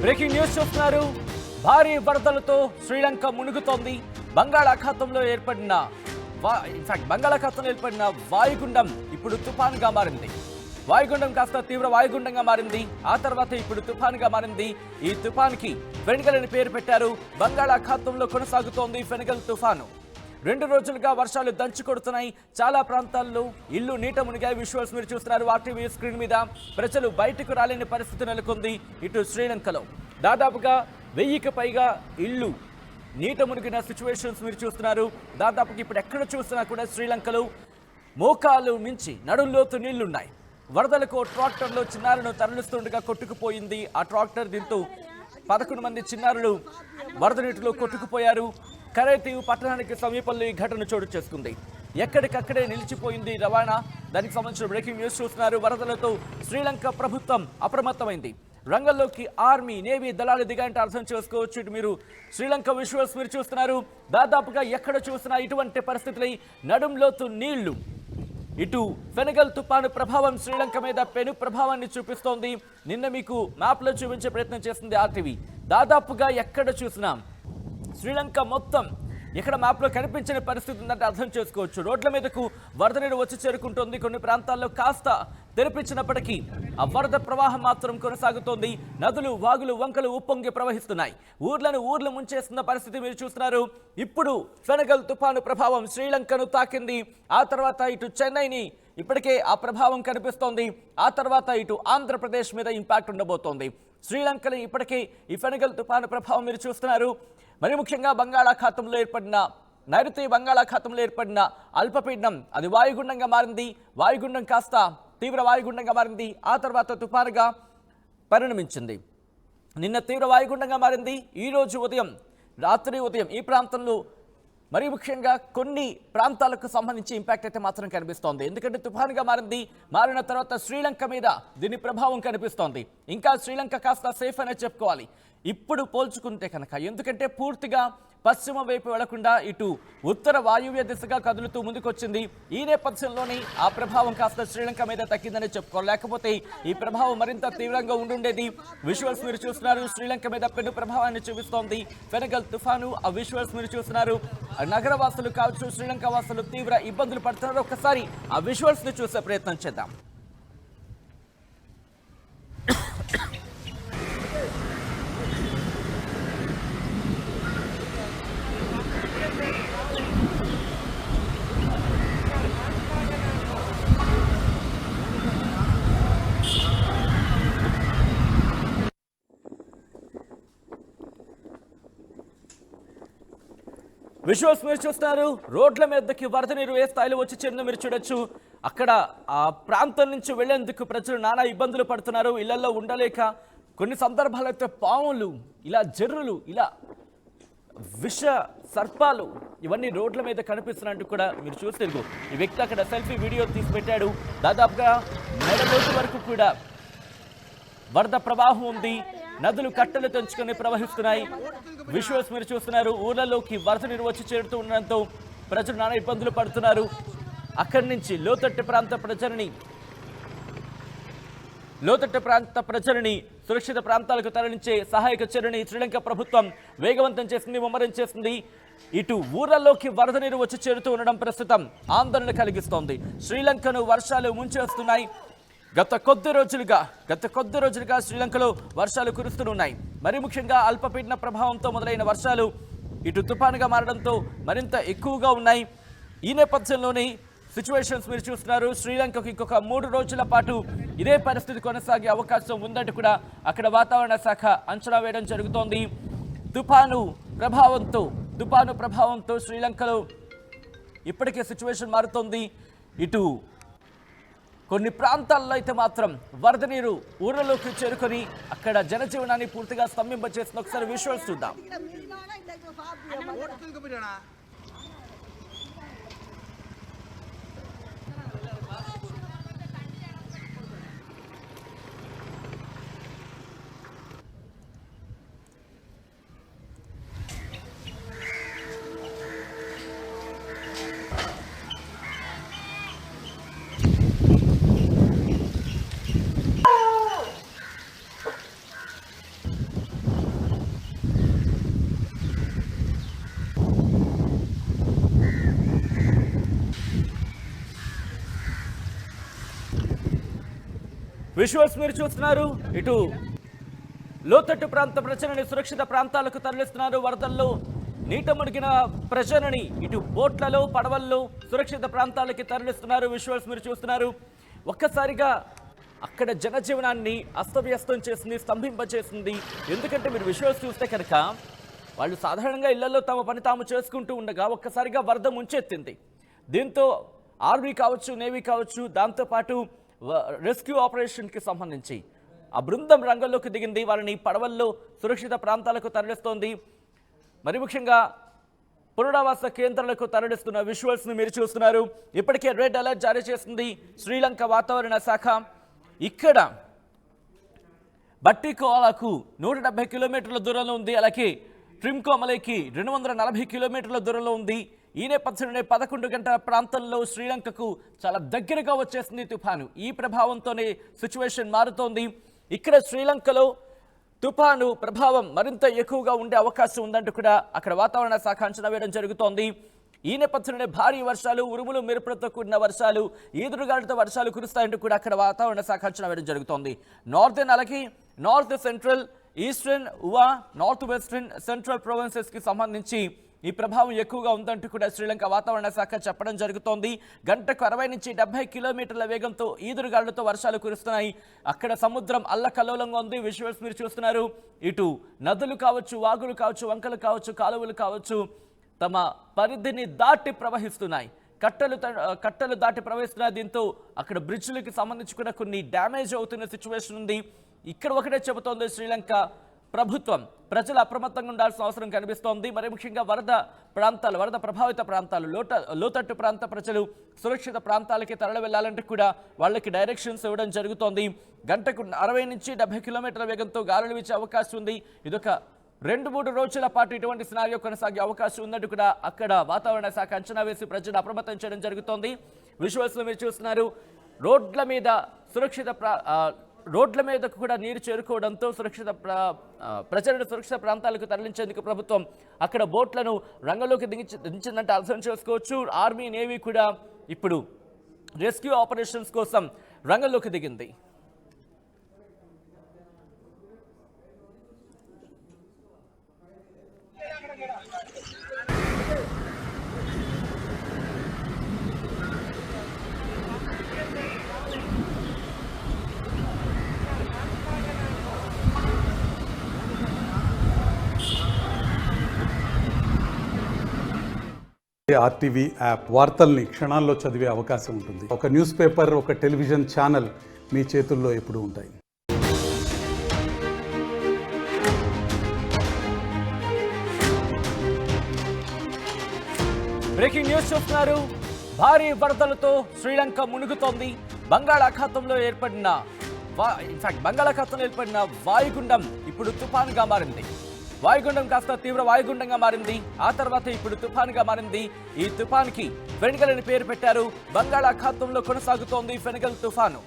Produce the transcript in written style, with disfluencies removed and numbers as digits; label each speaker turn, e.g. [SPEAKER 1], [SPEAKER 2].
[SPEAKER 1] Breaking news చూస్తున్నారు. భారీ వరదలతో శ్రీలంక మునుగుతోంది. బంగాళాఖాతంలో ఏర్పడిన వాయుగుండం ఇప్పుడు తుఫానుగా మారింది. వాయుగుండం కాస్త తీవ్ర వాయుగుండంగా మారింది. ఆ తర్వాత ఇప్పుడు తుఫానుగా మారింది. ఈ తుఫాన్కి ఫెనిగల్ అని పేరు పెట్టారు. బంగాళాఖాతంలో కొనసాగుతోంది ఫెనిగల్ తుఫాను. 2 రోజులుగా వర్షాలు దంచి కొడుతున్నాయి. చాలా ప్రాంతాల్లో ఇల్లు నీట మునిగాయి. విజువల్స్ మీరు చూస్తున్నారు ఆర్టీవీ స్క్రీన్ మీద. ప్రజలు బయటకు రాలేని పరిస్థితి నెలకొంది ఇటు శ్రీలంకలో. దాదాపుగా 1000కి పైగా ఇల్లు నీట మునిగిన సిచ్యువేషన్స్ మీరు చూస్తున్నారు. దాదాపుగా ఇప్పుడు ఎక్కడ చూసినా కూడా శ్రీలంకలో మోకాలు మించి నడుంలోతు నీళ్లున్నాయి. వరదలకు ట్రాక్టర్లో చిన్నారులను తరలిస్తుండగా కొట్టుకుపోయింది ఆ ట్రాక్టర్. దీంతో 11 మంది చిన్నారులు వరద నీటిలో కొట్టుకుపోయారు. కరైతీవు పట్టణానికి సమీపంలో ఈ ఘటన చోటు చేసుకుంది. ఎక్కడికక్కడే నిలిచిపోయింది రవాణా. దానికి సంబంధించిన బ్రేకింగ్ న్యూస్ చూస్తున్నారు. వరదలతో శ్రీలంక ప్రభుత్వం అప్రమత్తమైంది. రంగంలోకి ఆర్మీ, నేవీ దళాలు దిగాయంటే అర్థం చేసుకోవచ్చు. ఇటు మీరు శ్రీలంక విజువల్స్ మీరు చూస్తున్నారు. దాదాపుగా ఎక్కడ చూసినా ఇటువంటి పరిస్థితులై నడుంలోతు నీళ్లు. ఇటు ఫెనిగల్ తుపాను ప్రభావం శ్రీలంక మీద పెను ప్రభావాన్ని చూపిస్తోంది. నిన్న మీకు మ్యాప్లో చూపించే ప్రయత్నం చేస్తుంది ఆర్టీవీ. దాదాపుగా ఎక్కడ చూసినా శ్రీలంక మొత్తం ఇక్కడ మ్యాప్లో కనిపించిన పరిస్థితి ఉందంటే అర్థం చేసుకోవచ్చు. రోడ్ల మీదకు వరద నీరు వచ్చి చేరుకుంటోంది. కొన్ని ప్రాంతాల్లో కాస్త తెరిపించినప్పటికీ ఆ వరద ప్రవాహం మాత్రం కొనసాగుతోంది. నదులు, వాగులు, వంకలు ఉప్పొంగి ప్రవహిస్తున్నాయి. ఊర్లు ముంచేస్తున్న పరిస్థితి మీరు చూస్తున్నారు. ఇప్పుడు ఫెనిగల్ తుఫాను ప్రభావం శ్రీలంకను తాకింది. ఆ తర్వాత ఇటు చెన్నైని ఇప్పటికే ఆ ప్రభావం కనిపిస్తోంది. ఆ తర్వాత ఇటు ఆంధ్రప్రదేశ్ మీద ఇంపాక్ట్ ఉండబోతోంది. శ్రీలంకలో ఇప్పటికే ఈ ఫెనిగల్ తుఫాను ప్రభావం మీరు చూస్తున్నారు. మరి ముఖ్యంగా నైరుతి బంగాళాఖాతంలో ఏర్పడిన అల్పపీడనం అది వాయుగుండంగా మారింది. వాయుగుండం కాస్త తీవ్ర వాయుగుండంగా మారింది. ఆ తర్వాత తుఫానుగా పరిణమించింది. నిన్న తీవ్ర వాయుగుండంగా మారింది. ఈరోజు రాత్రి ఉదయం ఈ ప్రాంతంలో మరి ముఖ్యంగా కొన్ని ప్రాంతాలకు సంబంధించి ఇంపాక్ట్ అయితే మాత్రం కనిపిస్తోంది. ఎందుకంటే తుఫానుగా మారిన తర్వాత శ్రీలంక మీద దీని ప్రభావం కనిపిస్తోంది. ఇంకా శ్రీలంక కాస్త సేఫ్ అనే చెప్పుకోవాలి ఇప్పుడు పోల్చుకుంటే కనుక. ఎందుకంటే పూర్తిగా పశ్చిమ వైపు వెళ్లకుండా ఇటు ఉత్తర వాయువ్య దిశగా కదులుతూ ముందుకొచ్చింది. ఈ నేపథ్యంలోనే ఆ ప్రభావం కాస్త శ్రీలంక మీద తగ్గిందని చెప్పుకోవాలి. లేకపోతే ఈ ప్రభావం మరింత తీవ్రంగా ఉండుండేది. విజువల్స్ మీరు చూస్తున్నారు. శ్రీలంక మీద పెను ప్రభావాన్ని చూపిస్తోంది ఫెనిగల్ తుఫాను. ఆ విజువల్స్ మీరు చూస్తున్నారు. నగరవాసులు కావచ్చు, శ్రీలంక వాసులు తీవ్ర ఇబ్బందులు పడుతున్నారు. ఒకసారి ఆ విజువల్స్ ని చూసే ప్రయత్నం చేద్దాం. విజువల్స్ మీరు చూస్తున్నారు. రోడ్ల మీదకి వరద నీరు ఏ స్థాయిలో వచ్చి చేరిందో మీరు చూడొచ్చు. అక్కడ ఆ ప్రాంతం నుంచి వెళ్లేందుకు ప్రజలు నానా ఇబ్బందులు పడుతున్నారు. ఇళ్లలో ఉండలేక కొన్ని సందర్భాల్లో అయితే పాములు, ఇలా జర్రులు, ఇలా విష సర్పాలు ఇవన్నీ రోడ్ల మీద కనిపిస్తున్నట్టు కూడా మీరు చూస్తే ఈ వ్యక్తి అక్కడ సెల్ఫీ వీడియో తీసి పెట్టాడు. దాదాపుగా నెలలోతు వరకు కూడా వరద ప్రవాహం ఉంది. నదులు కట్టలు తెంచుకొని ప్రవహిస్తున్నాయి. విజువల్స్ మీరు చూస్తున్నారు. ఊర్లలోకి వరద నీరు వచ్చి చేరుతూ ఉండడంతో ప్రజలు నానా ఇబ్బందులు పడుతున్నారు. అక్కడి నుంచి లోతట్టు ప్రాంత ప్రజలని సురక్షిత ప్రాంతాలకు తరలించే సహాయక చర్యని శ్రీలంక ప్రభుత్వం వేగవంతం చేసింది, ముమ్మరం చేసింది. ఇటు ఊర్లలోకి వరద నీరు వచ్చి చేరుతూ ఉండడం ప్రస్తుతం ఆందోళన కలిగిస్తోంది. శ్రీలంకను వర్షాలు ముంచేస్తున్నాయి. గత కొద్ది రోజులుగా శ్రీలంకలో వర్షాలు కురుస్తున్నాయి. మరి ముఖ్యంగా అల్పపీడన ప్రభావంతో మొదలైన వర్షాలు ఇటు తుఫానుగా మారడంతో మరింత ఎక్కువగా ఉన్నాయి. ఈ నేపథ్యంలోనే సిచ్యువేషన్స్ మీరు చూస్తున్నారు. శ్రీలంకకు ఇంకొక 3 రోజుల పాటు ఇదే పరిస్థితి కొనసాగే అవకాశం ఉందంటూ కూడా అక్కడ వాతావరణ శాఖ అంచనా వేయడం జరుగుతోంది. తుఫాను ప్రభావంతో శ్రీలంకలో ఇప్పటికే సిచ్యువేషన్ మారుతోంది. ఇటు కొన్ని ప్రాంతాల్లో అయితే మాత్రం వరద నీరు ఊర్లలోకి చేరుకొని అక్కడ జనజీవనాన్ని పూర్తిగా స్తంభింపచేసిన ఒకసారి విజువల్స్ చూద్దాం. విజువల్స్ మీరు చూస్తున్నారు. ఇటు లోతట్టు ప్రాంత ప్రజలని సురక్షిత ప్రాంతాలకు తరలిస్తున్నారు. వరదల్లో నీట మునిగిన ప్రజలని ఇటు బోట్లలో పడవల్లో సురక్షిత ప్రాంతాలకి తరలిస్తున్నారు. విజువల్స్ మీరు చూస్తున్నారు. ఒక్కసారిగా అక్కడ జనజీవనాన్ని అస్తవ్యస్తం చేసింది, స్తంభింపచేసింది. ఎందుకంటే మీరు విజువల్స్ చూస్తే కనుక వాళ్ళు సాధారణంగా ఇళ్లలో తమ పని తాము చేసుకుంటూ ఉండగా ఒక్కసారిగా వరద ముంచెత్తింది. దీంతో ఆర్మీ కావచ్చు, నేవీ కావచ్చు, దాంతోపాటు రెస్క్యూ ఆపరేషన్కి సంబంధించి ఆ బృందం రంగంలోకి దిగింది. వారిని పడవల్లో సురక్షిత ప్రాంతాలకు తరలిస్తోంది. మరి ముఖ్యంగా పునరావాస కేంద్రాలకు తరలిస్తున్న విజువల్స్ని మీరు చూస్తున్నారు. ఇప్పటికే రెడ్ అలర్ట్ జారీ చేసింది శ్రీలంక వాతావరణ శాఖ. ఇక్కడ బట్టికోలాకు 170 కిలోమీటర్ల దూరంలో ఉంది. అలాగే ట్రిమ్కోమలేకి 240 కిలోమీటర్ల దూరంలో ఉంది. ఈ నేపథ్యంలోనే 11 గంటల ప్రాంతంలో శ్రీలంకకు చాలా దగ్గరగా వచ్చేసింది తుఫాను. ఈ ప్రభావంతోనే సిచ్యువేషన్ మారుతోంది. ఇక్కడ శ్రీలంకలో తుఫాను ప్రభావం మరింత ఎక్కువగా ఉండే అవకాశం ఉందంటూ కూడా అక్కడ వాతావరణ శాఖ అంచనా వేయడం జరుగుతోంది. ఈ నేపథ్యంలోనే భారీ వర్షాలు, ఉరుములు మెరుపులతో కూడిన వర్షాలు, ఈదురుగాలులతో వర్షాలు కురుస్తాయంటూ కూడా అక్కడ వాతావరణ శాఖ అంచనా వేయడం జరుగుతోంది. నార్తర్న్, అలాగే north central, eastern, north western, central ప్రొవిన్సెస్కి సంబంధించి ఈ ప్రభావం ఎక్కువగా ఉందంటూ కూడా శ్రీలంక వాతావరణ శాఖ చెప్పడం జరుగుతోంది. గంటకు 60 నుంచి 70 కిలోమీటర్ల వేగంతో ఈదురుగాలులతో వర్షాలు కురుస్తున్నాయి. అక్కడ సముద్రం అల్లకల్లోలంగా ఉంది. విజువల్స్ మీరు చూస్తున్నారు. ఇటు నదులు కావచ్చు, వాగులు కావచ్చు, వంకలు కావచ్చు, కాలువలు కావచ్చు, తమ పరిధిని దాటి ప్రవహిస్తున్నాయి. కట్టలు దాటి ప్రవహిస్తున్నాయి. దీంతో అక్కడ బ్రిడ్జ్లకి సంబంధించి కూడా కొన్ని డ్యామేజ్ అవుతున్న సిచ్యువేషన్ ఉంది. ఇక్కడ ఒకటే చెబుతోంది శ్రీలంక ప్రభుత్వం, ప్రజలు అప్రమత్తంగా ఉండాల్సిన అవసరం కనిపిస్తోంది. మరి ముఖ్యంగా వరద ప్రభావిత ప్రాంతాలు, లోతట్టు ప్రాంత ప్రజలు సురక్షిత ప్రాంతాలకి తరలి వెళ్లాలంటే కూడా వాళ్ళకి డైరెక్షన్స్ ఇవ్వడం జరుగుతోంది. గంటకు 60 నుంచి 70 కిలోమీటర్ల వేగంతో గాలులు వీచే అవకాశం ఉంది. ఇదొక 2-3 రోజుల పాటు ఇటువంటి సినారియో కొనసాగే అవకాశం ఉందంటూ కూడా అక్కడ వాతావరణ శాఖ అంచనా వేసి ప్రజలు అప్రమత్తం చేయడం జరుగుతోంది. విజువల్స్లో మీరు చూస్తున్నారు. రోడ్ల మీద కూడా నీరు చేరుకోవడంతో ప్రజలను సురక్షిత ప్రాంతాలకు తరలించేందుకు ప్రభుత్వం అక్కడ బోట్లను రంగంలోకి దించిందంటే అర్థం చేసుకోవచ్చు. ఆర్మీ, నేవీ కూడా ఇప్పుడు రెస్క్యూ ఆపరేషన్స్ కోసం రంగంలోకి దిగింది.
[SPEAKER 2] ఆర్టీవీ యాప్ వార్తల్ని క్షణాల్లో చదివే అవకాశం ఉంటుంది. ఒక న్యూస్ పేపర్, ఒక టెలివిజన్ ఛానల్ మీ చేతుల్లో ఎప్పుడూ ఉంటాయి.
[SPEAKER 1] బ్రేకింగ్ న్యూస్ చూస్తున్నారు. భారీ వరదలతో శ్రీలంక మునుగుతోంది. బంగాళాఖాతంలో ఏర్పడిన వాయుగుండం ఇప్పుడు తుఫానుగా మారింది. వాయుగుండం కాస్త తీవ్ర వాయుగుండంగా మారింది. ఆ తర్వాత ఇప్పుడు తుఫానుగా మారింది. ఈ తుఫాన్కి ఫెనిగల్ అని పేరు పెట్టారు. బంగాళాఖాతంలో కొనసాగుతోంది ఫెనిగల్ తుఫాను.